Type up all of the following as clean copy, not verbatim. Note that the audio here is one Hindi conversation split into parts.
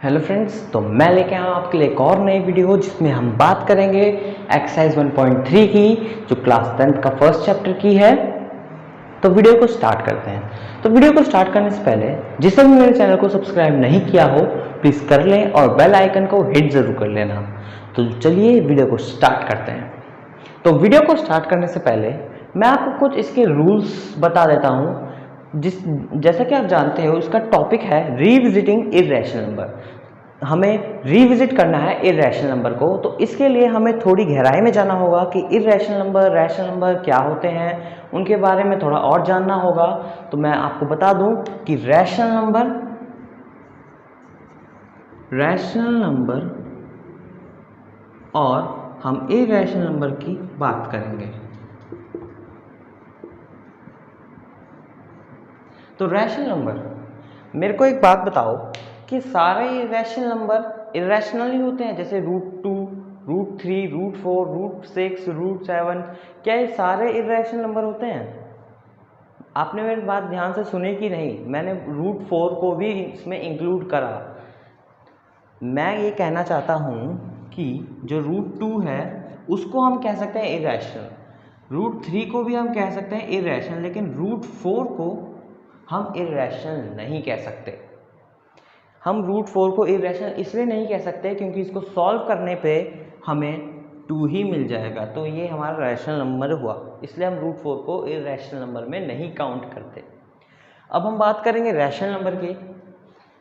हेलो फ्रेंड्स, तो मैं लेके आया हूँ आपके लिए एक और नई वीडियो जिसमें हम बात करेंगे एक्सरसाइज 1.3 की, जो क्लास 10th का फर्स्ट चैप्टर की है। तो वीडियो को स्टार्ट करते हैं। तो वीडियो को स्टार्ट करने से पहले जिसने भी मेरे चैनल को सब्सक्राइब नहीं किया हो प्लीज़ कर लें और बेल आइकन को हिट ज़रूर कर लेना। तो चलिए वीडियो को स्टार्ट करते हैं। तो वीडियो को स्टार्ट करने से पहले मैं आपको कुछ इसके रूल्स बता देता हूँ। जैसा कि आप जानते हो, इसका टॉपिक है रीविजिटिंग इर्रेशनल नंबर। हमें रीविजिट करना है इर्रेशनल नंबर को, तो इसके लिए हमें थोड़ी गहराई में जाना होगा कि इर्रेशनल नंबर, रैशनल नंबर क्या होते हैं, उनके बारे में थोड़ा और जानना होगा। तो मैं आपको बता दूं कि रैशनल नंबर और हम इर्रेशनल नंबर की बात करेंगे। तो रैशनल नंबर, मेरे को एक बात बताओ कि सारे इरेशनल नंबर इरेशनल ही होते हैं? जैसे √2, √3, √4, √6, √7, क्या ये सारे इरेशनल नंबर होते हैं? आपने मेरी बात ध्यान से सुनी कि नहीं? मैंने √4 को भी इसमें इंक्लूड करा। मैं ये कहना चाहता हूँ कि जो √2 है उसको हम कह सकते हैं इरेशनल, √3 को भी हम कह सकते हैं इरेशनल, लेकिन √4 को हम इरेशनल नहीं कह सकते। हम √4 को इरेशनल इसलिए नहीं कह सकते क्योंकि इसको सॉल्व करने पे हमें 2 ही मिल जाएगा, तो ये हमारा रैशनल नंबर हुआ, इसलिए हम √4 को इरेशनल नंबर में नहीं काउंट करते। अब हम बात करेंगे रैशनल नंबर की।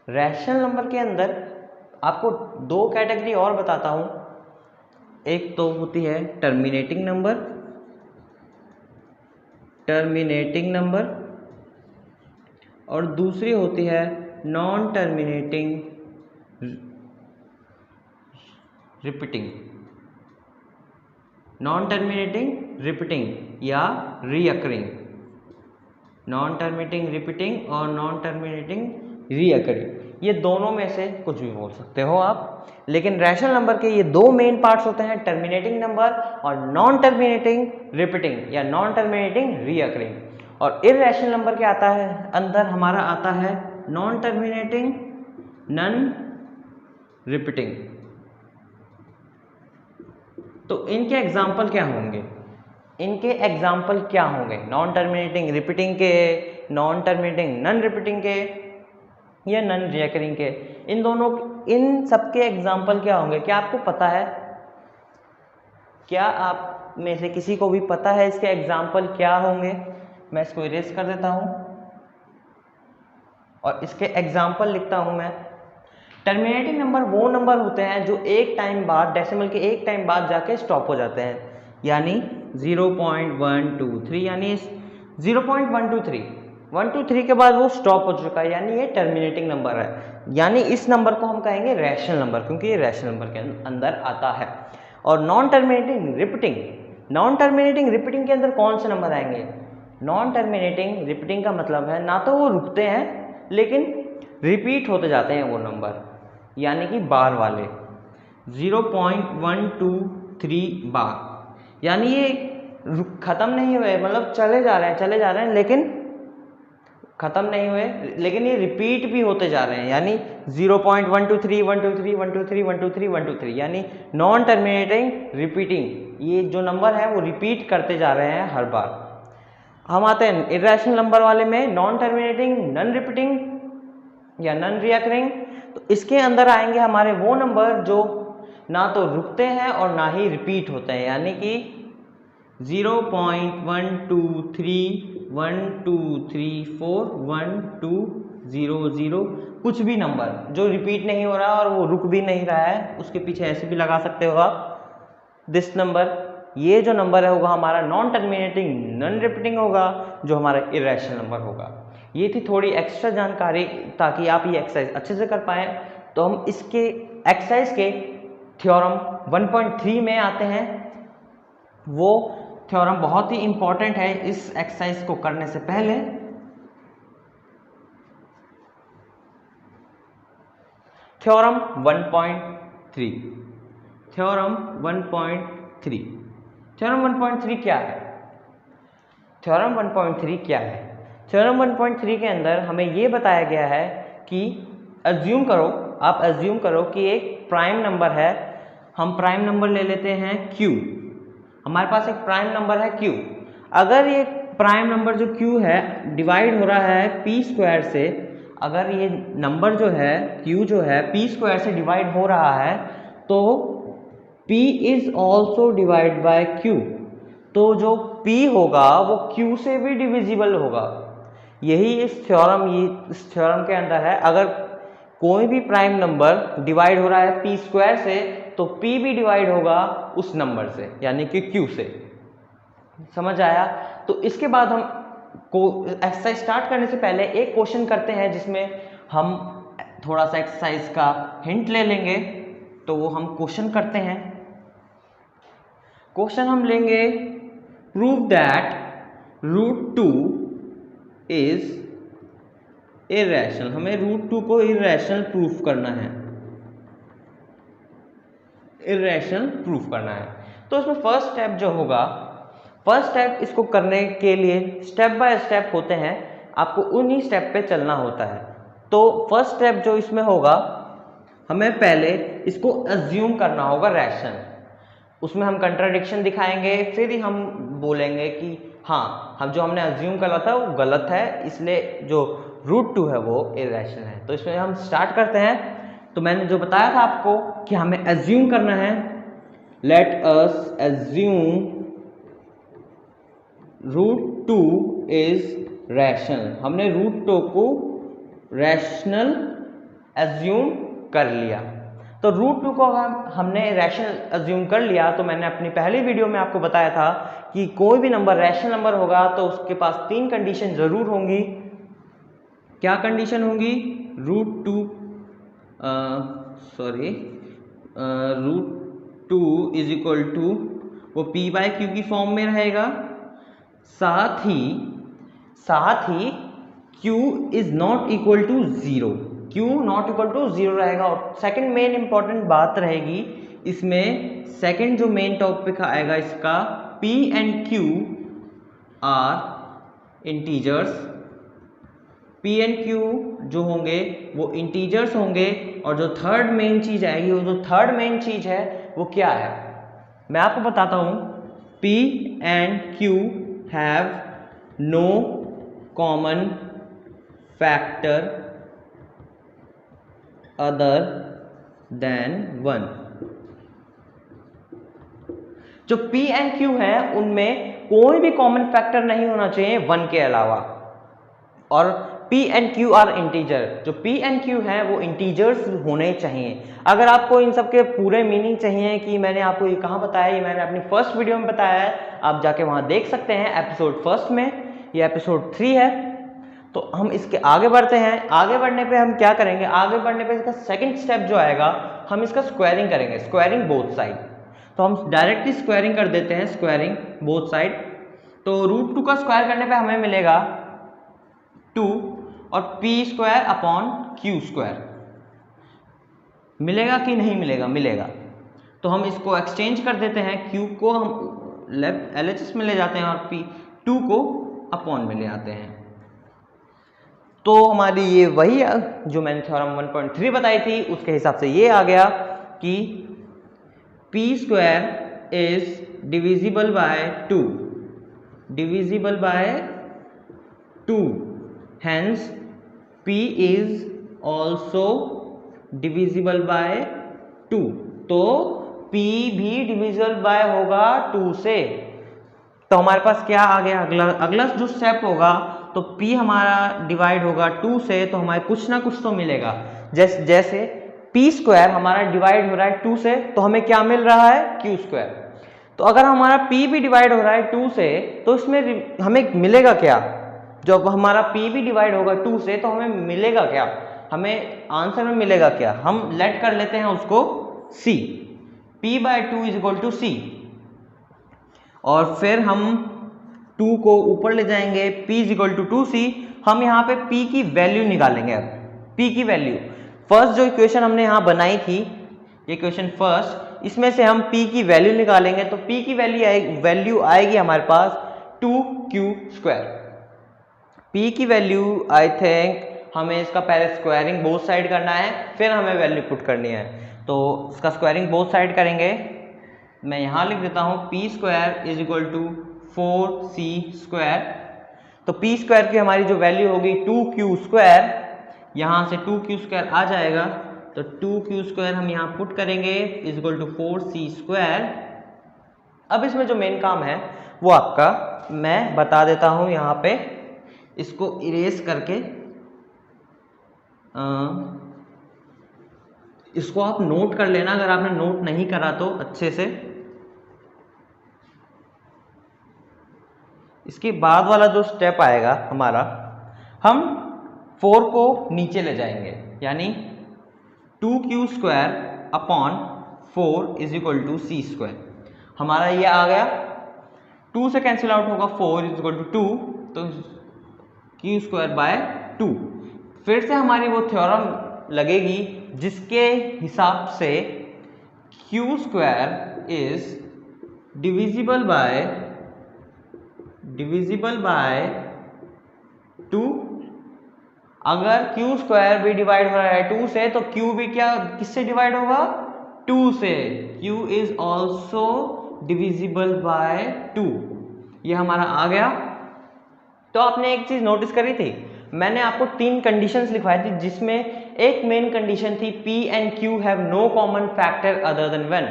रैशनल नंबर के अंदर आपको 2 कैटेगरी और बताता हूँ। एक तो होती है टर्मिनेटिंग नंबर और दूसरी होती है नॉन टर्मिनेटिंग रिपीटिंग या रीअकरिंग। नॉन टर्मिनेटिंग रिपीटिंग और नॉन टर्मिनेटिंग रीअकरिंग, ये दोनों में से कुछ भी बोल सकते हो आप, लेकिन रैशनल नंबर के ये 2 मेन पार्ट्स होते हैं, टर्मिनेटिंग नंबर और नॉन टर्मिनेटिंग रिपीटिंग या नॉन टर्मिनेटिंग रीअकरिंग। और इररेशनल नंबर के आता है अंदर हमारा आता है नॉन टर्मिनेटिंग नन रिपीटिंग। तो इनके एग्जाम्पल क्या होंगे? नॉन टर्मिनेटिंग रिपीटिंग के, नॉन टर्मिनेटिंग नन रिपीटिंग के या नन रिकरिंग के। इन सबके एग्जाम्पल क्या होंगे? क्या आपको पता है? क्या आप में से किसी को भी पता है इसके एग्जाम्पल क्या होंगे? मैं इसको इरेज कर देता हूं और इसके एग्जाम्पल लिखता हूं मैं। टर्मिनेटिंग नंबर वो नंबर होते हैं जो एक टाइम बाद, डेसिमल के एक टाइम बाद जाके स्टॉप हो जाते हैं, यानी 0.123, यानी 0.123 के बाद वो स्टॉप हो चुका है, यानी ये टर्मिनेटिंग नंबर है। यानी इस नंबर को हम कहेंगे रैशनल नंबर, क्योंकि ये रैशनल नंबर के अंदर आता है। और नॉन टर्मिनेटिंग रिपीटिंग के अंदर कौन से नंबर आएंगे? नॉन टर्मिनेटिंग रिपीटिंग का मतलब है ना तो वो रुकते हैं, लेकिन रिपीट होते जाते हैं वो नंबर, यानी कि बार वाले 0.123 बार, यानी ये खत्म नहीं हुए, मतलब चले जा रहे हैं लेकिन खत्म नहीं हुए, लेकिन ये रिपीट भी होते जा रहे हैं, यानी 0.123 123 123 123 123, यानी नॉन टर्मिनेटिंग रिपीटिंग। ये जो नंबर है वो रिपीट करते जा रहे हैं हर बार। हम आते हैं इरेशनल नंबर वाले में, नॉन टर्मिनेटिंग नन रिपीटिंग या नन रिकरिंग। तो इसके अंदर आएंगे हमारे वो नंबर जो ना तो रुकते हैं और ना ही रिपीट होते हैं, यानी कि 0.123 1234 1200, कुछ भी नंबर जो रिपीट नहीं हो रहा और वो रुक भी नहीं रहा है, उसके पीछे ऐसे भी लगा सकते हो आप दिस नंबर। ये जो नंबर है होगा हमारा नॉन टर्मिनेटिंग नन रिपीटिंग होगा, जो हमारा इरेशनल नंबर होगा। ये थी थोड़ी एक्स्ट्रा जानकारी ताकि आप ये एक्सरसाइज अच्छे से कर पाएँ। तो हम इसके एक्सरसाइज के थ्योरम 1.3 में आते हैं। वो थ्योरम बहुत ही इंपॉर्टेंट है इस एक्सरसाइज को करने से पहले। थ्योरम 1.3 क्या है? थ्योरम 1.3 के अंदर हमें ये बताया गया है कि अज्यूम करो आप एज्यूम करो कि एक प्राइम नंबर है, हम प्राइम नंबर ले लेते हैं q, हमारे पास एक प्राइम नंबर है q। अगर ये प्राइम नंबर जो q है डिवाइड हो रहा है p स्क्वायर से, अगर ये नंबर जो है q जो है p स्क्वायर से डिवाइड हो रहा है तो p is also divide by q, तो जो p होगा वो q से भी डिविजिबल होगा। यही इस थ्योरम के अंदर है। अगर कोई भी प्राइम नंबर डिवाइड हो रहा है p स्क्वायर से तो p भी डिवाइड होगा उस नंबर से, यानी कि q से। समझ आया? तो इसके बाद हम को एक्सरसाइज स्टार्ट करने से पहले एक क्वेश्चन करते हैं जिसमें हम थोड़ा सा एक्सरसाइज का हिंट ले लेंगे। तो वो हम क्वेश्चन करते हैं। क्वेश्चन हम लेंगे, prove that root 2 is irrational. हमें रूट 2 को इरेशनल प्रूफ करना है, इरेशनल प्रूफ करना है। तो इसमें फर्स्ट स्टेप जो होगा, फर्स्ट स्टेप इसको करने के लिए स्टेप बाय स्टेप होते हैं, आपको उन्हीं स्टेप पे चलना होता है। तो फर्स्ट स्टेप जो इसमें होगा, हमें पहले इसको अज्यूम करना होगा रैशनल। उसमें हम कंट्राडिक्शन दिखाएंगे, फिर ही हम बोलेंगे कि हाँ, हम जो हमने अज्यूम करा था वो गलत है, इसलिए जो रूट 2 है वो इरेशनल है। तो इसमें हम स्टार्ट करते हैं। तो मैंने जो बताया था आपको कि हमें अज्यूम करना है, let us assume root 2 is rational. हमने रूट 2 को रैशनल अज्यूम कर लिया। तो रूट 2 को हमने रैशनल अज्यूम कर लिया, तो मैंने अपनी पहली वीडियो में आपको बताया था कि कोई भी नंबर रैशनल नंबर होगा तो उसके पास 3 कंडीशन जरूर होंगी। क्या कंडीशन होंगी? रूट 2 इज इक्वल टू वो p बाय क्यू की फॉर्म में रहेगा, साथ ही q is not equal to 0, q not equal to 0 रहेगा। और सेकंड मेन इंपॉर्टेंट बात रहेगी इसमें, सेकंड जो मेन टॉपिक आएगा इसका, p and q are integers. p and q जो होंगे वो इंटीजर्स होंगे। और जो थर्ड मेन चीज आएगी, वो जो थर्ड मेन चीज है वो क्या है, मैं आपको बताता हूं। p and q have no common factor other than 1। जो p एंड q है उनमें कोई भी कॉमन फैक्टर नहीं होना चाहिए 1 के अलावा। और p and q are integer, जो p एंड q है वो इंटीजर्स होने चाहिए। अगर आपको इन सब के पूरे मीनिंग चाहिए कि मैंने आपको ये कहाँ बताया, ये मैंने अपनी फर्स्ट वीडियो में बताया है, आप जाके वहां देख सकते हैं एपिसोड 1 में, ये एपिसोड 3 है। तो हम इसके आगे बढ़ते हैं। आगे बढ़ने पे हम क्या करेंगे, आगे बढ़ने पे इसका सेकंड स्टेप जो आएगा, हम इसका स्क्वायरिंग करेंगे, स्क्वायरिंग बोथ साइड। तो हम डायरेक्टली स्क्वायरिंग कर देते हैं, स्क्वायरिंग बोथ साइड। तो रूट 2 का स्क्वायर करने पे हमें मिलेगा 2 और p square upon q square. मिलेगा कि नहीं मिलेगा? मिलेगा। तो हम इसको एक्सचेंज कर देते हैं, q को हम लेफ्ट LHS में ले जाते हैं और p2 को अपॉन में ले आते हैं। तो हमारी ये वही जो मैंने थ्योरम 1.3 बताई थी उसके हिसाब से ये आ गया कि p square is divisible by 2, divisible by 2, hence p is also divisible by 2। तो p भी डिविजिबल बाय होगा 2 से। तो हमारे पास क्या आ गया, अगला जो स्टेप होगा, तो p हमारा डिवाइड होगा 2 से, तो हमारे कुछ ना कुछ तो मिलेगा। जैसे p स्क्वायर हमारा डिवाइड हो रहा है 2 से, तो हमें क्या मिल रहा है, q स्क्वायर। तो अगर हमारा p भी डिवाइड हो रहा है 2 से, तो इसमें हमें मिलेगा क्या, जब हमारा p भी डिवाइड होगा 2 से तो हमें मिलेगा क्या, हमें आंसर में मिलेगा क्या, हम लेट कर लेते हैं उसको c, p by 2 is equal to c। और फिर हम 2 को ऊपर ले जाएंगे, p is equal to 2c। हम यहाँ पे p की वैल्यू निकालेंगे। अब p की वैल्यू, फर्स्ट जो इक्वेशन हमने यहाँ बनाई थी, ये इक्वेशन फर्स्ट, इसमें से हम p की वैल्यू निकालेंगे। तो p की वैल्यू आएगी हमारे पास 2q स्क्वायर। p की वैल्यू आई थिंक हमें इसका पहले स्क्वायरिंग बोथ साइड करना है, फिर हमें वैल्यू पुट करनी है। तो इसका स्क्वायरिंग बोथ साइड करेंगे, मैं यहाँ लिख देता हूँ P square is equal to 4c²। तो पी स्क्वायर की हमारी जो वैल्यू होगी 2q², यहाँ से 2q² आ जाएगा, तो 2q² हम यहाँ पुट करेंगे इज इक्वल टू 4c²। अब इसमें जो मेन काम है वो आपका मैं बता देता हूँ यहाँ पे, इसको इरेज करके इसको आप नोट कर लेना, अगर आपने नोट नहीं करा तो अच्छे से। इसके बाद वाला जो स्टेप आएगा हमारा, हम 4 को नीचे ले जाएंगे, यानी 2q² upon 4 is equal to c²। हमारा ये आ गया, 2 से कैंसिल आउट होगा, 4 इज इक्वल टू 2, तो q²/2। फिर से हमारी वो थ्योरम लगेगी जिसके हिसाब से q² इज डिविजिबल बाय 2। अगर q² भी डिवाइड हो रहा है 2 से, तो q भी क्या किससे डिवाइड होगा? 2 से। q is also divisible by 2। ये हमारा आ गया। तो आपने एक चीज नोटिस करी थी, मैंने आपको 3 कंडीशंस लिखवाई थी, जिसमें एक मेन कंडीशन थी p and q have no common factor other than 1।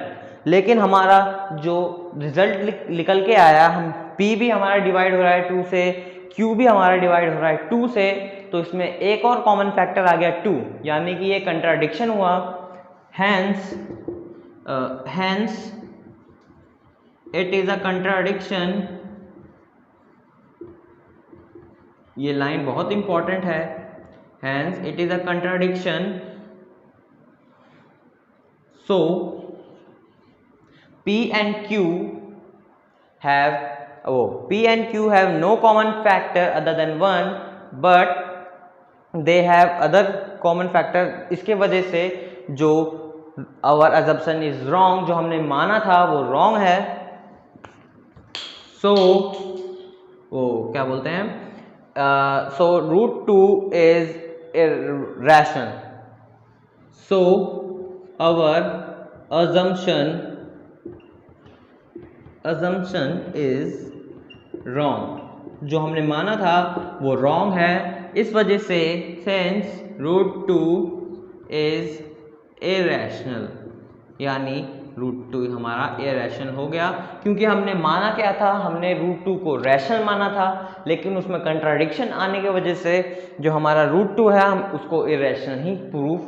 लेकिन हमारा जो रिजल्ट निकल के आया, हम p भी हमारा डिवाइड हो रहा है 2 से, q भी हमारा डिवाइड हो रहा है 2 से, तो इसमें एक और कॉमन फैक्टर आ गया 2, यानी कि ये कंट्राडिक्शन हुआ। Hence it is a contradiction. ये लाइन बहुत इंपॉर्टेंट है, hence it is a contradiction, so p and q have no common factor other than 1, but they have other common factor। इसके वजह से जो our assumption is wrong, जो हमने माना था वो wrong है। so वो क्या बोलते हैं, so √2 is irrational, so our assumption is wrong। जो हमने माना था वो wrong है, इस वजह से since √2 is irrational, यानी √2 हमारा irrational हो गया, क्योंकि हमने माना क्या था, हमने √2 को रैशनल माना था, लेकिन उसमें कंट्राडिक्शन आने की वजह से जो हमारा √2 है हम उसको irrational ही प्रूफ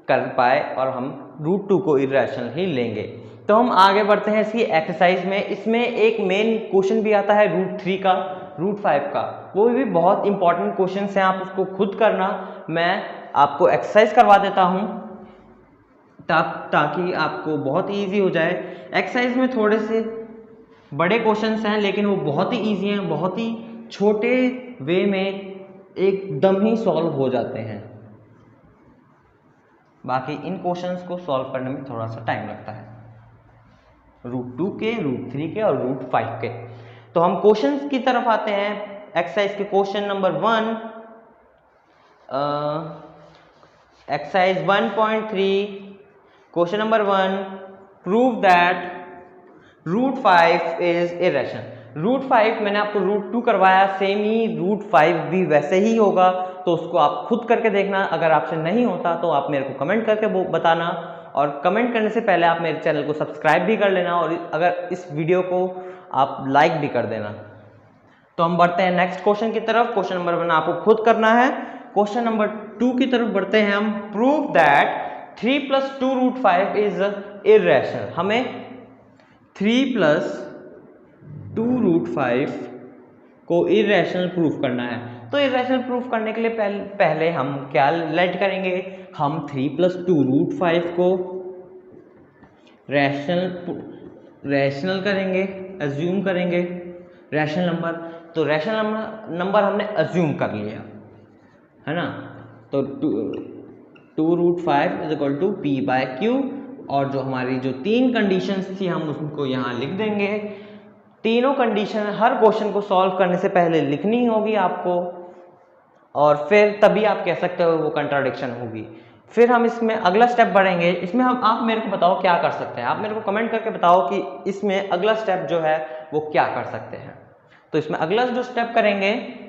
कर पाए, और हम √2 को irrational ही लेंगे। तो हम आगे बढ़ते हैं इसकी एक्सरसाइज में। इसमें एक मेन क्वेश्चन भी आता है √3 का, √5 का, वो भी बहुत इंपॉर्टेंट क्वेश्चन हैं, आप उसको खुद करना। मैं आपको एक्सरसाइज करवा देता हूँ ताकि आपको बहुत ईजी हो जाए। एक्सरसाइज में थोड़े से बड़े क्वेश्चंस हैं, लेकिन वो बहुत ही ईजी हैं, बहुत ही छोटे वे में एकदम ही सॉल्व हो जाते हैं। बाकी इन क्वेश्चंस को सॉल्व करने में थोड़ा सा टाइम लगता है, √2 के, √3 के और √5 के। तो हम क्वेश्चंस की तरफ आते हैं। एक्सरसाइज के question number 1, exercise 1.3, question number 1, prove that √5 is irrational. √5 मैंने आपको √2 करवाया, सेम ही √5 भी वैसे ही होगा, तो उसको आप खुद करके देखना। अगर आपसे नहीं होता तो आप मेरे को कमेंट करके बताना, और कमेंट करने से पहले आप मेरे चैनल को सब्सक्राइब भी कर लेना, और अगर इस वीडियो को आप लाइक भी कर देना। तो हम बढ़ते हैं नेक्स्ट क्वेश्चन की तरफ। क्वेश्चन नंबर 1 आपको खुद करना है। क्वेश्चन नंबर 2 की तरफ बढ़ते हैं हम। Prove that 3 + 2 √5 is irrational. हमें 3 + 2 √5 को इरेशनल प्रूफ करना है। तो इरेशनल प्रूफ करने के लिए पहले हम क्या लेट करेंगे, हम 3 + 2 √5 को रैशनल करेंगे, अज्यूम करेंगे रैशनल नंबर। तो रैशनल नंबर हमने अज्यूम कर लिया है ना। तो 2 √5 इज इक्वल टू p/q, और जो हमारी जो 3 कंडीशंस थी हम उसको यहाँ लिख देंगे। तीनों कंडीशन हर क्वेश्चन को सॉल्व करने से पहले लिखनी होगी आपको। और फिर तभी आप कह सकते हो वो कंट्राडिक्शन होगी। फिर हम इसमें अगला स्टेप बढ़ेंगे। इसमें हम आप मेरे को बताओ क्या कर सकते हैं, आप मेरे को कमेंट करके बताओ कि इसमें अगला स्टेप जो है वो क्या कर सकते हैं। तो इसमें अगला जो स्टेप करेंगे,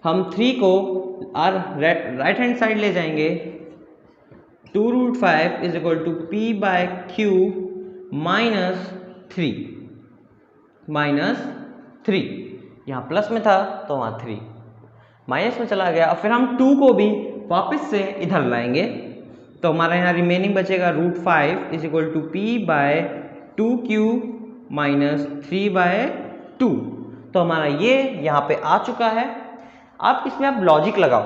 हम 3 को राइट हैंड साइड ले जाएंगे। 2√5 is equal to P by Q minus 3 यहाँ प्लस में था तो वहाँ 3 माइनस में चला गया। और फिर हम 2 को भी वापस से इधर लाएंगे, तो हमारा यहाँ रिमेनिंग बचेगा √5 is equal to P by 2q minus 3/2। तो हमारा ये यहाँ पे आ चुका है। आप इसमें आप लॉजिक लगाओ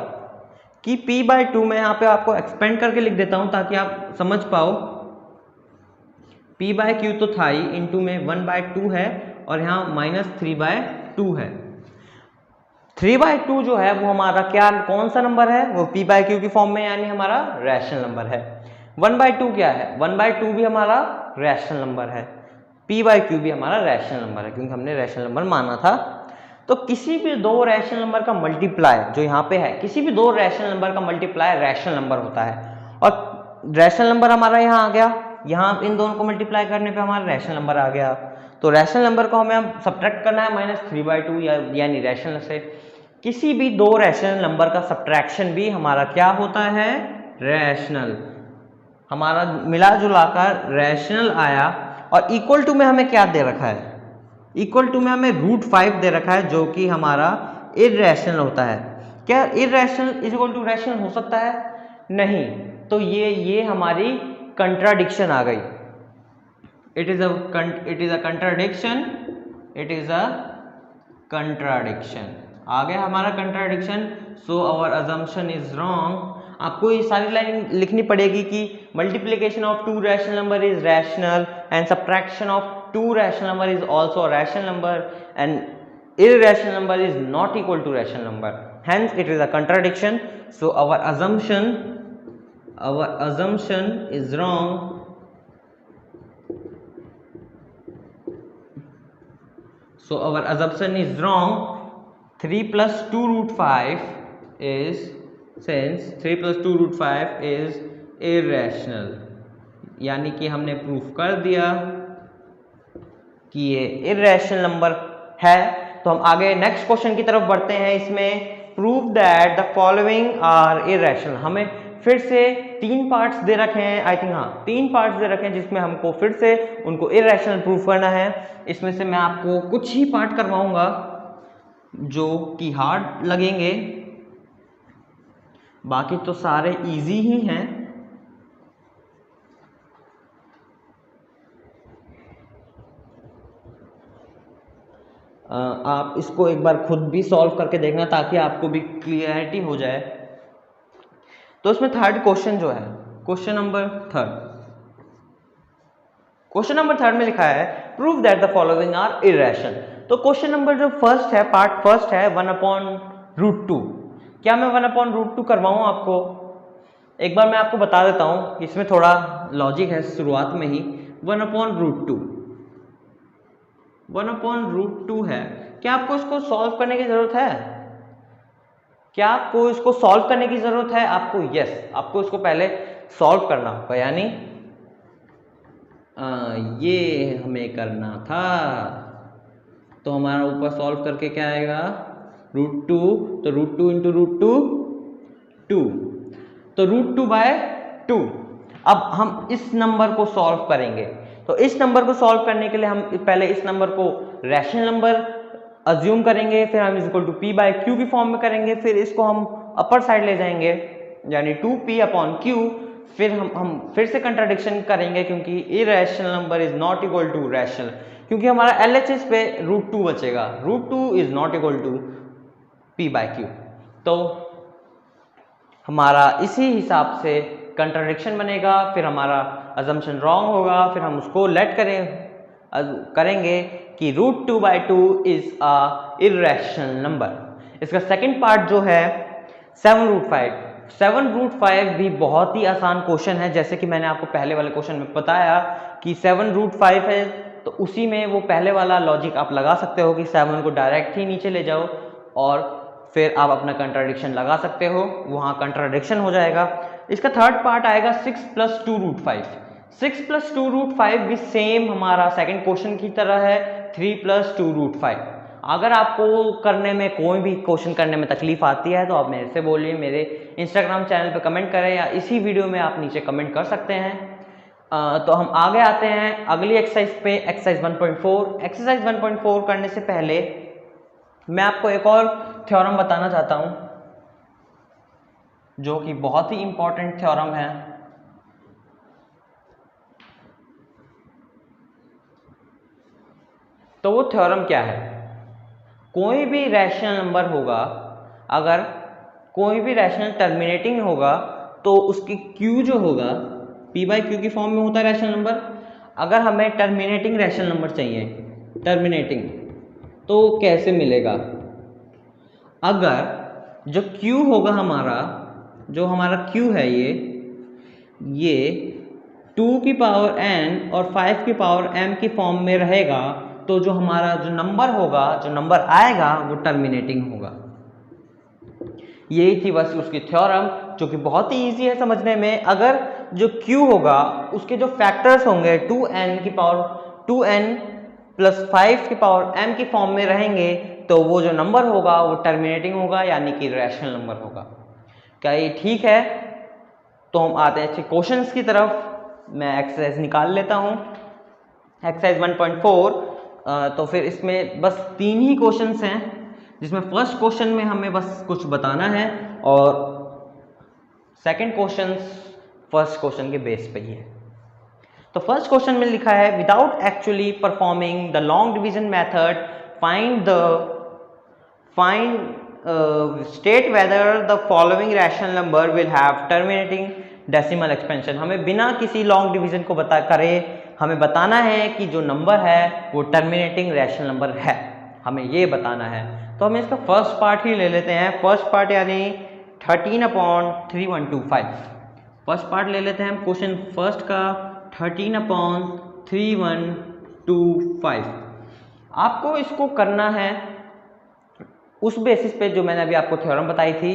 कि p/2 मैं यहाँ पे आपको एक्सपेंड करके लिख देता हूँ ताकि आप समझ पाओ। p/q तो था ही, इंटू में 1/2 है और यहाँ -3/2 है। 3/2 जो है वो हमारा क्या, कौन सा नंबर है, वो p/q की फॉर्म में, यानी हमारा रैशनल नंबर है। 1/2 क्या है, 1/2 भी हमारा रैशनल नंबर है, p/q भी हमारा रैशनल नंबर है क्योंकि हमने रैशनल नंबर माना था। तो किसी भी दो रैशनल नंबर का मल्टीप्लाई जो यहाँ पे है, किसी भी दो रैशनल नंबर का मल्टीप्लाई रैशनल नंबर होता है। और रैशनल नंबर हमारा यहाँ आ गया, यहाँ इन दोनों को मल्टीप्लाई करने पे हमारा रैशनल नंबर आ गया। तो रैशनल नंबर को हमें सब्ट्रैक्ट करना है -3/2 यानी रैशनल से। किसी भी दो रैशनल नंबर का सब्ट्रैक्शन भी हमारा क्या होता है, रैशनल। हमारा मिला जुला कर रैशनल आया। और इक्वल टू में हमें क्या दे रखा है, इक्वल टू में हमें √5 दे रखा है जो कि हमारा इररेशनल होता है। क्या irrational is equal to rational हो सकता है, नहीं। तो ये हमारी कंट्राडिक्शन आ गई। It is a contradiction, it is a contradiction आ गया हमारा contradiction. So our assumption is wrong. आपको ये सारी लाइन लिखनी पड़ेगी कि multiplication of 2 rational number is rational and subtraction of 2 rational number is also a rational number and irrational number is not equal to rational number, hence it is a contradiction. So our assumption is wrong. So our assumption is wrong. 3 plus 2√5 is, since 3 plus 2√5 is irrational, यानी कि हमने प्रूफ कर दिया कि ये इररेशनल नंबर है। तो हम आगे नेक्स्ट क्वेश्चन की तरफ बढ़ते हैं। इसमें prove that the following are irrational. हमें फिर से 3 पार्ट्स दे रखे हैं, आई थिंक, हाँ 3 पार्ट्स दे रखे हैं जिसमें हमको फिर से उनको इररेशनल प्रूफ करना है। इसमें से मैं आपको कुछ ही पार्ट करवाऊंगा जो कि हार्ड लगेंगे, बाकी तो सारे इजी ही हैं। आप इसको एक बार खुद भी सॉल्व करके देखना ताकि आपको भी क्लियरिटी हो जाए। तो इसमें थर्ड क्वेश्चन जो है, क्वेश्चन नंबर थर्ड में लिखा है prove that the following are irrational. तो क्वेश्चन नंबर जो फर्स्ट है, पार्ट फर्स्ट है 1/√2। क्या मैं 1/√2 करवाऊं आपको? एक बार मैं आपको बता देता हूं, इसमें थोड़ा लॉजिक है शुरुआत में ही। 1/√2 है। क्या आपको इसको सॉल्व करने की जरूरत है? क्या आपको इसको सॉल्व करने की जरूरत है? आपको यस, आपको इसको पहले सॉल्व करना होगा, यानी ये हमें करना था। तो हमारा ऊपर सॉल्व करके क्या आएगा, √2, तो √2 इंटू √2 2, तो √2/2। अब हम इस नंबर को सॉल्व करेंगे। तो इस नंबर को सॉल्व करने के लिए हम पहले इस नंबर को रैशनल नंबर अज्यूम करेंगे, फिर हम इक्वल टू p/q की फॉर्म में करेंगे, फिर इसको हम अपर साइड ले जाएंगे यानी 2p/q। फिर हम फिर से कंट्राडिक्शन करेंगे क्योंकि irrational number is not equal to rational, क्योंकि हमारा LHS पे √2 बचेगा, √2 is not equal to p/q। तो हमारा इसी हिसाब से कंट्राडिक्शन बनेगा, फिर हमारा अजम्पशन रॉन्ग होगा, फिर हम उसको लेट करेंगे कि √2/2 इज अ इररेशनल नंबर। इसका सेकंड पार्ट जो है 7√5 भी बहुत ही आसान क्वेश्चन है। जैसे कि मैंने आपको पहले वाले क्वेश्चन में बताया कि 7√5 है, तो उसी में वो पहले वाला लॉजिक आप लगा सकते हो कि 7 को डायरेक्ट ही नीचे ले जाओ और फिर आप अपना कंट्राडिक्शन लगा सकते हो, वहाँ कंट्राडिक्शन हो जाएगा। इसका थर्ड पार्ट आएगा 6 + 2 √5। 6 + 2 √5 भी सेम हमारा सेकंड क्वेश्चन की तरह है, 3 + 2 √5। अगर आपको करने में कोई भी क्वेश्चन करने में तकलीफ आती है तो आप मेरे से बोलिए, मेरे इंस्टाग्राम चैनल पे कमेंट करें या इसी वीडियो में आप नीचे कमेंट कर सकते हैं। तो हम आगे आते हैं अगली एक्सरसाइज पे, एक्सरसाइज 1.4। एक्सरसाइज 1.4 करने से पहले मैं आपको एक और थ्योरम बताना चाहता हूं जो कि बहुत ही इंपॉर्टेंट थ्योरम है। तो वो थ्योरम क्या है? कोई भी रैशनल नंबर होगा, अगर कोई भी रैशनल टर्मिनेटिंग होगा तो उसकी Q जो होगा P/Q की फॉर्म में होता है रैशनल नंबर। अगर हमें टर्मिनेटिंग रैशनल नंबर चाहिए, टर्मिनेटिंग, तो कैसे मिलेगा? अगर जो Q होगा हमारा, जो हमारा Q है ये 2 की पावर n और 5 की पावर m की फॉर्म में रहेगा, तो जो हमारा जो नंबर होगा, जो नंबर आएगा वो टर्मिनेटिंग होगा। यही थी बस उसकी थ्योरम, जो कि बहुत ही इजी है समझने में। अगर जो Q होगा उसके जो फैक्टर्स होंगे 2n + 5 की पावर m की फॉर्म में रहेंगे, तो वो जो नंबर होगा वो टर्मिनेटिंग होगा, यानी कि रैशनल नंबर होगा। क्या ये ठीक है? तो हम आते हैं क्वेश्चंस की तरफ। मैं एक्सरसाइज निकाल लेता हूँ, एक्सरसाइज 1.4। तो फिर इसमें बस 3 ही क्वेश्चंस हैं, जिसमें फर्स्ट क्वेश्चन में हमें बस कुछ बताना है और सेकंड क्वेश्चन फर्स्ट क्वेश्चन के बेस पे ही है। तो फर्स्ट क्वेश्चन में लिखा है, without actually performing the long division method state whether the following rational number will have terminating decimal expansion. हमें बिना किसी लॉन्ग डिवीजन को हमें बताना है कि जो नंबर है वो टर्मिनेटिंग रैशनल नंबर है, हमें ये बताना है। तो हम इसका फर्स्ट पार्ट ही ले लेते हैं। फर्स्ट पार्ट यानी 13/3125। फर्स्ट पार्ट ले लेते हैं हम क्वेश्चन फर्स्ट का, 13/3125। आपको इसको करना है उस बेसिस पे जो मैंने अभी आपको थ्योरम बताई थी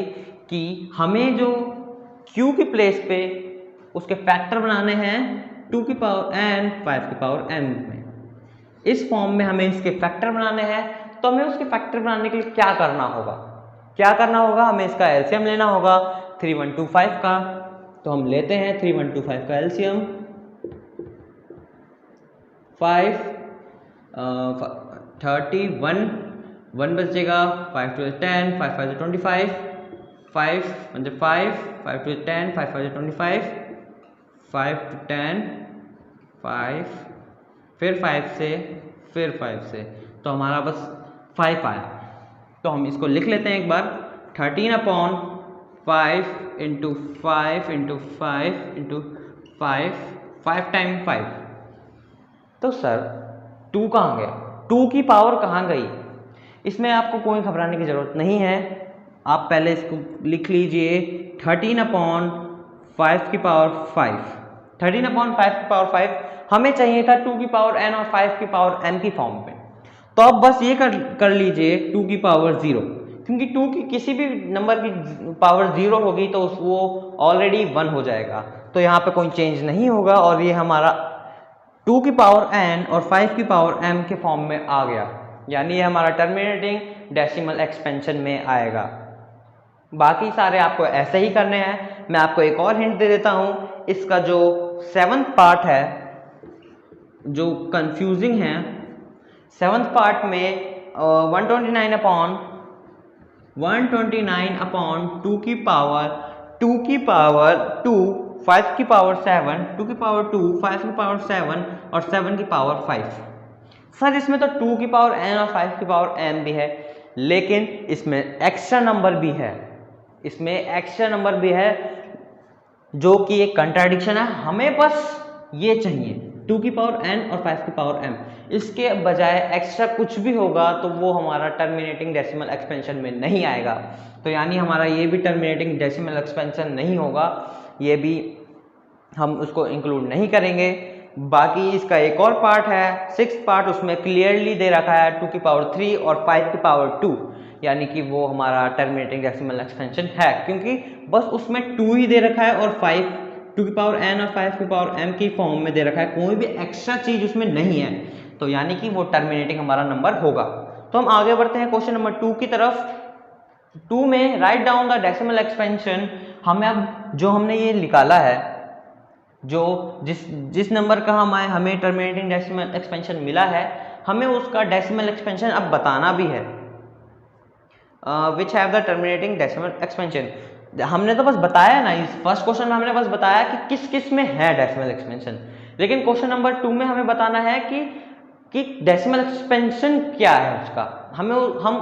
कि हमें जो Q की प्लेस पे उसके फैक्टर बनाने हैं 2 की पावर n 5 की पावर m में। इस फॉर्म में हमें इसके फैक्टर बनाने हैं। तो हमें उसके फैक्टर बनाने के लिए क्या करना होगा? हमें इसका एलसीएम लेना होगा 3125 का। तो हम लेते हैं 3125 का एलसीएम। 31 1 बचेगा, 5 2 10, 5 5 25, 5 1 5, 5 2 10, 5 5 25, 5 to 10, 5 फिर 5 से, फिर 5 से, तो हमारा बस 5 आया। तो हम इसको लिख लेते हैं एक बार, 13/5 × 5 × 5 × 5, 5 टाइम 5। तो सर 2 कहाँ गया? 2 की पावर कहाँ गई? इसमें आपको कोई घबराने की ज़रूरत नहीं है। आप पहले इसको लिख लीजिए 13/5 की पावर 5। 13/5 की पावर 5 हमें चाहिए था 2 की पावर n और 5 की पावर m की फॉर्म पे। तो अब बस ये कर लीजिए 2 की पावर 0, क्योंकि 2 की किसी भी नंबर की पावर 0 होगी तो वो ऑलरेडी 1 हो जाएगा, तो यहाँ पे कोई चेंज नहीं होगा और ये हमारा 2 की पावर n और 5 की पावर m के फॉर्म में आ गया, यानी ये हमारा टर्मिनेटिंग डेसिमल एक्सपेंशन में आएगा। बाकी सारे आपको ऐसे ही करने हैं। मैं आपको एक और हिंट दे देता हूँ, इसका जो 7th पार्ट है जो कंफ्यूजिंग है, 7th पार्ट में 129/2 की पावर 2, 5 की पावर 7, 2 की पावर 2, 5 की पावर 7 और 7 की पावर 5। सर इसमें तो 2 की पावर n और 5 की पावर m भी है, लेकिन इसमें एक्स्ट्रा नंबर भी है, जो कि एक कंट्राडिक्शन है। हमें बस ये चाहिए 2 की पावर n और 5 की पावर m, इसके बजाय एक्स्ट्रा कुछ भी होगा तो वो हमारा टर्मिनेटिंग डेसिमल एक्सपेंशन में नहीं आएगा। तो यानी हमारा ये भी टर्मिनेटिंग डेसिमल एक्सपेंशन नहीं होगा, ये भी हम उसको इंक्लूड नहीं करेंगे। बाकी इसका एक और पार्ट है 6th पार्ट, उसमें क्लियरली दे रखा है 2 की पावर 3 और 5 की पावर 2। यानी कि वो हमारा टर्मिनेटिंग डेसिमल एक्सपेंशन है, क्योंकि बस उसमें 2 ही दे रखा है और 5 2 की पावर n और 5 की पावर m की फॉर्म में दे रखा है, कोई भी एक्स्ट्रा चीज उसमें नहीं है, तो यानी कि वो टर्मिनेटिंग हमारा नंबर होगा। तो हम आगे बढ़ते हैं क्वेश्चन नंबर 2 की तरफ। 2 में write down the decimal expansion. हमें अब जो हमने ये निकाला है, जो जिस नंबर का हमें टर्मिनेटिंग डेसिमल एक्सपेंशन मिला है, हमें उसका डेसिमल एक्सपेंशन अब बताना भी है, which have the terminating decimal expansion. हमने तो बस बताया ना, इस फर्स्ट क्वेश्चन में हमने बस बताया कि किस किस में है डेसिमल एक्सपेंशन, लेकिन क्वेश्चन नंबर 2 में हमें बताना है कि डेसिमल एक्सपेंशन क्या है उसका, हम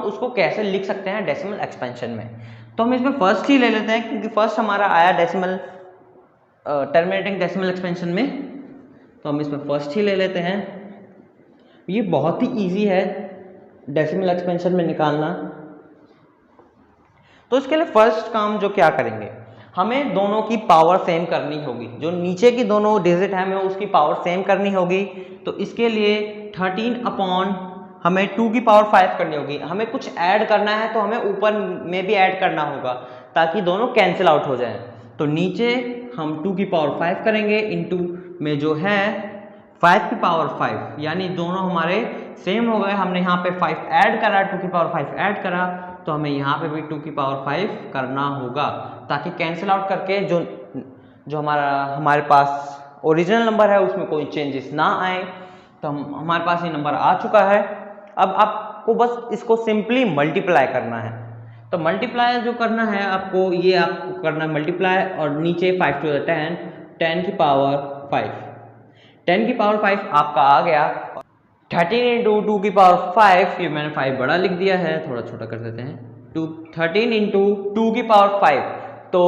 उसको कैसे लिख सकते हैं डेसिमल एक्सपेंशन में। तो हम इसमें फर्स्ट ही ले लेते हैं, क्योंकि फर्स्ट हमारा आया डेसिमल टर्मिनेटिंग डेसिमल एक्सपेंशन में, तो हम इसमें फर्स्ट ही ले लेते हैं। ये बहुत ही इजी है डेसिमल एक्सपेंशन में निकालना। तो इसके लिए फर्स्ट काम जो क्या करेंगे, हमें दोनों की पावर सेम करनी होगी, जो नीचे की दोनों डिजिट है हमें उसकी पावर सेम करनी होगी। तो इसके लिए 13 अपॉन हमें 2 की पावर 5 करनी होगी। हमें कुछ ऐड करना है तो हमें ऊपर में भी ऐड करना होगा ताकि दोनों कैंसिल आउट हो जाएं। तो नीचे हम 2 की पावर 5 करेंगे, इनटू में जो है 5 की पावर 5, यानी दोनों हमारे सेम हो गए। हमने यहाँ पे 5 ऐड करा, 2 की पावर 5 ऐड करा, तो हमें यहाँ पे भी 2 की पावर 5 करना होगा, ताकि कैंसिल आउट करके जो हमारे पास ओरिजिनल नंबर है उसमें कोई चेंजेस ना आए। तो हमारे पास ये नंबर आ चुका है। अब आपको बस इसको सिंपली मल्टीप्लाई करना है। तो मल्टीप्लाई जो करना है आपको करना है मल्टीप्लाई, और नीचे 5 टू द 10, 10 की पावर 5, 10 की पावर 5 आपका आ गया। 13 इंटू 2 की पावर 5, ये मैंने 5 बड़ा लिख दिया है, थोड़ा छोटा कर देते हैं, 13 इंटू 2 की पावर 5, तो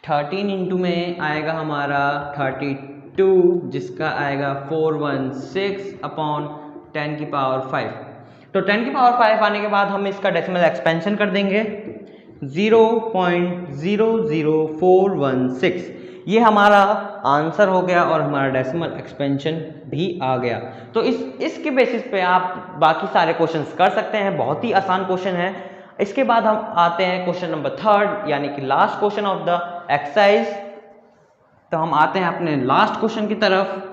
13 इंटू में आएगा हमारा 32, जिसका आएगा 416 अपॉन 10 की पावर 5। तो 10 की पावर 5 आने के बाद हम इसका डेसिमल एक्सपेंशन कर देंगे 0.00416। ये हमारा आंसर हो गया और हमारा डेसिमल एक्सपेंशन भी आ गया। तो इसके बेसिस पे आप बाकी सारे क्वेश्चंस कर सकते हैं, बहुत ही आसान क्वेश्चन है। इसके बाद हम आते हैं क्वेश्चन नंबर 3, यानी कि last question of the exercise. तो हम आते हैं अपने लास्ट क्वेश्चन की तरफ।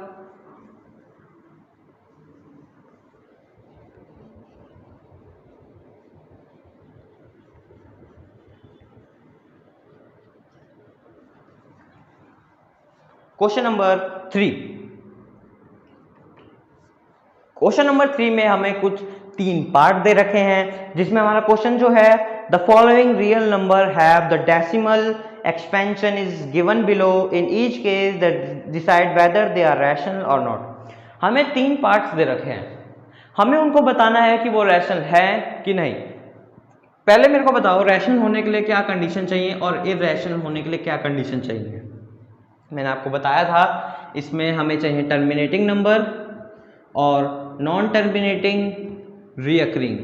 Question number 3। क्वेश्चन नंबर 3 में हमें कुछ 3 पार्ट दे रखे हैं, जिसमें हमारा क्वेश्चन जो है, the following real number have the decimal expansion is given below, in each case that decide whether they are rational or not. हमें 3 पार्ट्स दे रखे हैं, हमें उनको बताना है कि वो रैशनल है कि नहीं। पहले मेरे को बताओ रैशनल होने के लिए क्या कंडीशन चाहिए और इररैशनल होने के लिए क्या कंडीशन चाहिए। मैंने आपको बताया था इसमें हमें चाहिए टर्मिनेटिंग नंबर और नॉन टर्मिनेटिंग रियकरिंग,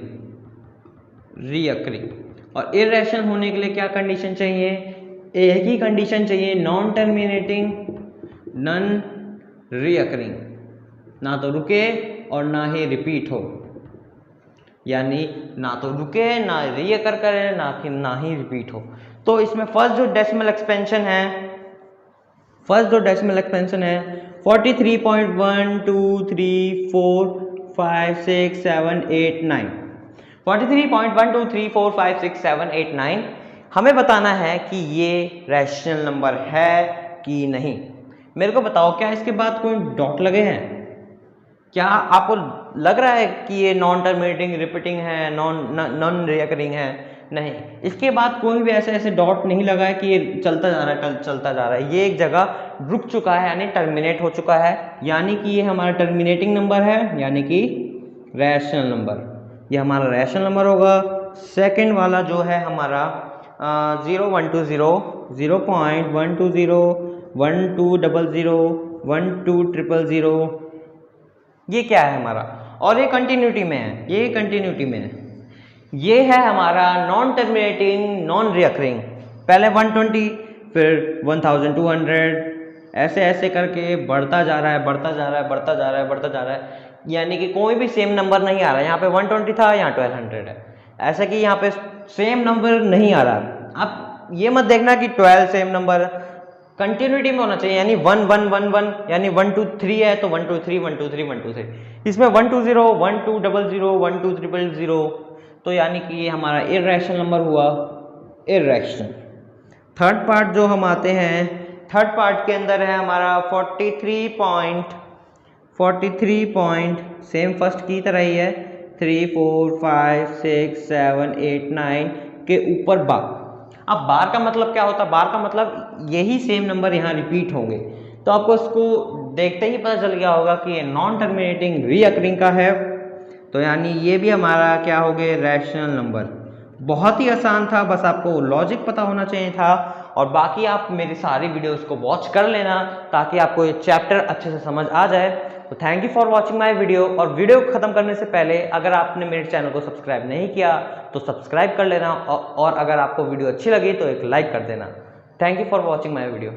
और इररेशनल होने के लिए क्या कंडीशन चाहिए, एक ही कंडीशन चाहिए, नॉन टर्मिनेटिंग नॉन रियकरिंग, ना तो रुके और ना ही रिपीट हो, यानी ना तो रुके ना रियकर करे ना ही रिपीट हो। तो इसमें फर्स्ट जो डेसिमल एक्सपेंशन है 43.123456789, 43.123456789। हमें बताना है कि ये रैशनल नंबर है कि नहीं। मेरे को बताओ क्या इसके बाद कोई डॉट लगे हैं? क्या आपको लग रहा है कि ये नॉन टर्मिनेटिंग रिपीटिंग है, नॉन रिकरिंग है? नहीं, इसके बाद कोई भी ऐसे डॉट नहीं लगा है कि ये चलता जा रहा है, ये एक जगह रुक चुका है, यानी टर्मिनेट हो चुका है, यानी कि ये हमारा टर्मिनेटिंग नंबर है, यानी कि रैशनल नंबर, ये हमारा रैशनल नंबर होगा। सेकंड वाला जो है हमारा 0120, 0.120, 1200, 12000, ये क्या है हमारा, और ये कंटिन्यूटी में है, ये है हमारा नॉन टर्मिनेटिंग नॉन रिकरिंग। पहले 120, फिर 1200, ऐसे करके बढ़ता जा रहा है, यानी कि कोई भी सेम नंबर नहीं आ रहा है। यहाँ पे 120 था, यहाँ 1200 है, ऐसा कि यहाँ पे सेम नंबर नहीं आ रहा। आप ये मत देखना कि 12 सेम नंबर, कंटिन्यूटी में होना चाहिए, यानी 1 1 1 1 यानी 1 2 3 है तो 1 2 3 1 2 3 1 2 3, इसमें 1 2 0 1 2 0 0 1 2 0 0, तो यानी कि ये हमारा इर्रेशनल नंबर हुआ, इर्रेशनल। थर्ड पार्ट जो हम आते हैं, थर्ड पार्ट के अंदर है हमारा 43 पॉइंट सेम फर्स्ट की तरह ही है, 3 4 5 6 7 8 9 के ऊपर बार। अब बार का मतलब क्या होता है? बार का मतलब यही सेम नंबर यहाँ रिपीट होंगे। तो आपको इसको देखते ही पता चल गया होगा कि ये नॉन टर्मिनेटिंग रीअकरिंग का है, तो यानी ये भी हमारा क्या हो गए, रैशनल नंबर। बहुत ही आसान था, बस आपको लॉजिक पता होना चाहिए था। और बाकी आप मेरी सारी वीडियोस को वॉच कर लेना ताकि आपको ये चैप्टर अच्छे से समझ आ जाए। तो thank you for watching my video. और वीडियो खत्म करने से पहले अगर आपने मेरे चैनल को सब्सक्राइब नहीं किया तो सब्सक्राइब कर लेना, और अगर आपको वीडियो अच्छी लगी तो एक लाइक कर देना। Thank you for watching my video.